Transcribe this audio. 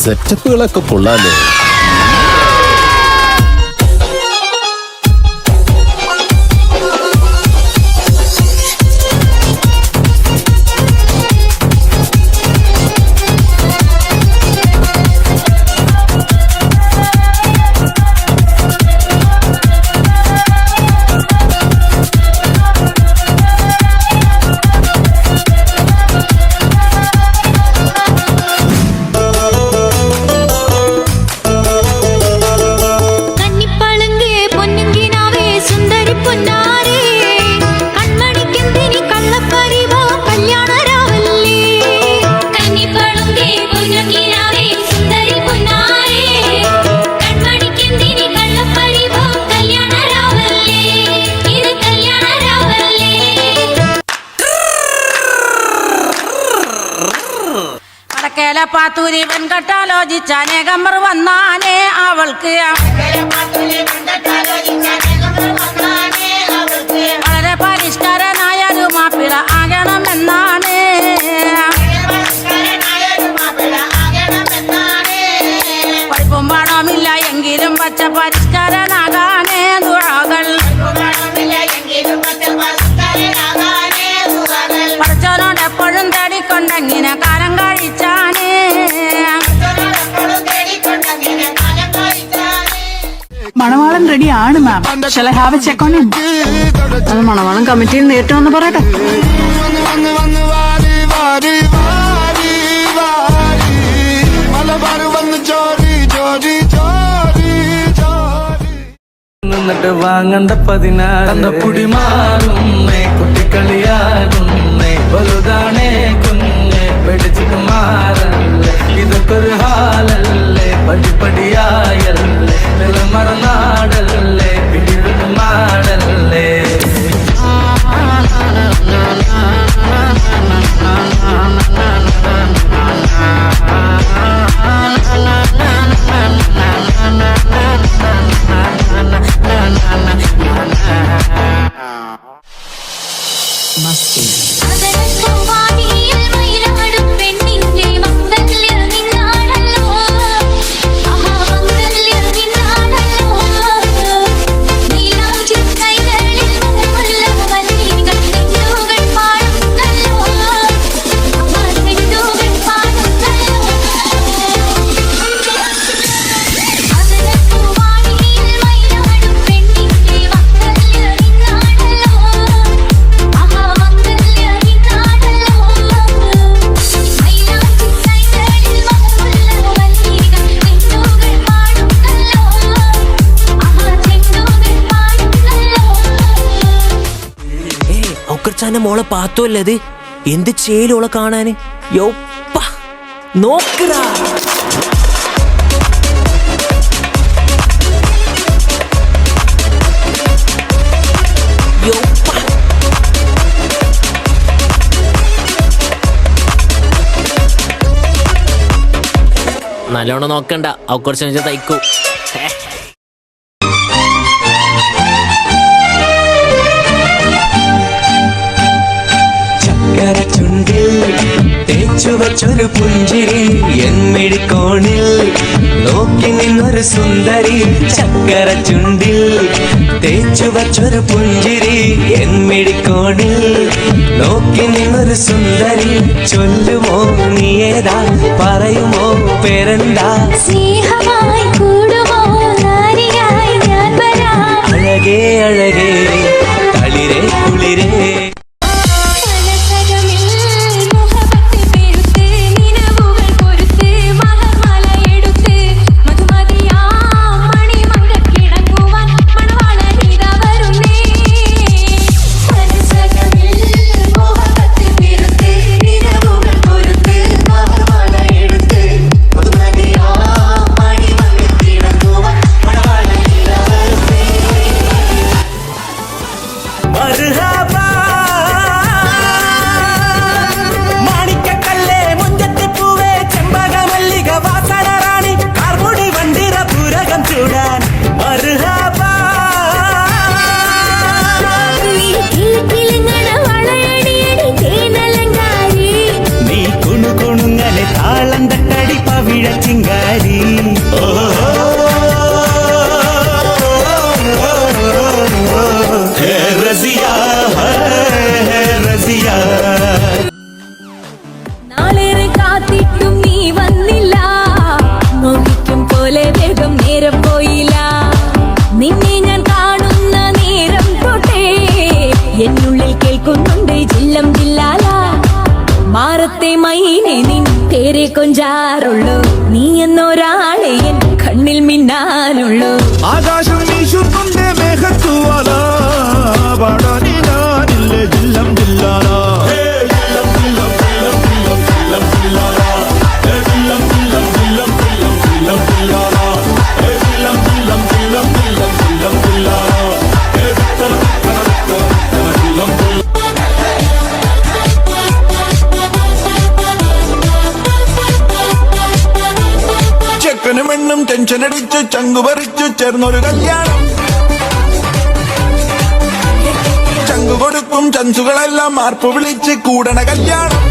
സെറ്റപ്പുകളൊക്കെ കൊള്ളാലോ. പാത്തൂരി വെൺകട്ടാലോചിച്ച അനേകമർ വന്നാനേ അവൾക്ക് വളരെ പരിഷ്കാരനായൊരു മാപ്പിള ആകണമെന്നാണ്. പഠിപ്പും പണമില്ല എങ്കിലും പച്ച പരിഷ്കാരനാകാനേ ദുആകൾ. പഠിച്ചവനോട് എപ്പോഴും തേടിക്കൊണ്ടെങ്ങനെ കാലം കഴിച്ചാനേ. മണവാളൻ റെഡി ആണ് മാം. Shall I have a check on him? അത് മണവാളൻ കമ്മിറ്റിയിൽ നേരിട്ട് വന്ന് പറയട്ടെ. നിന്നിട്ട് വാങ്ങണ്ട 16 പുടി മാറുന്നേ കുട്ടിക്കളിയാകുന്നേ വലുതാണേ കുഞ്ഞെ പിടിച്ചിട്ട് മാറല്ലേ ഇതൊക്കെ ഒരു ഹാലല്ലേ പടിപടിയായല്ലേ നിലമറനാടല്ലേ പിടിവിട്ട് മാടല്ലേ. മോളെ പാത്തോല്ലത് എന്ത് ചേലോളെ കാണാന് യോപ്പ നോക്കടാ. നല്ലോണം നോക്കണ്ട കുറച്ച് തയ്ക്കൂ. ചുവച്ചൊരു പുഞ്ചിരി എന്മിഴിക്കോണിൽ നോക്കി നിന്നൊരു സുന്ദരി ചക്കര ചുണ്ടിൽ തേച്ചുവച്ചൊരു പുഞ്ചിരി എന്മിഴിക്കോണിൽ നോക്കി നിന്നൊരു സുന്ദരി ചൊല്ലുമോ നീയേതാ പറയുമോ പേരെന്താ സ്നേഹമായി കൂടുമോ നാരിയായി ഞാൻ വരാം അഴകേ അഴകേ തളിരേ കുളിരേ മാനത്തെ മൈനെ നിൻ പേരെ കൊഞ്ചാറുള്ളൂ നീ എന്നൊരാളെ എൻ കണ്ണിൽ മിന്നാനുള്ളൂ ആകാശം വീശുന്നുണ്ട് മേഘത്തൂവാല പാടാനി ഞാനില്ലേ ജില്ലം ജില്ലാല ചെക്കനും പെണ്ണും ടെൻഷൻ അടിച്ച് ചങ്കു പറിച്ചു ചേർന്നൊരു കല്യാണം ചങ്കു കൊടുക്കും ചൻസുകളെല്ലാം മാർപ്പ് വിളിച്ച് കൂടണ കല്യാണം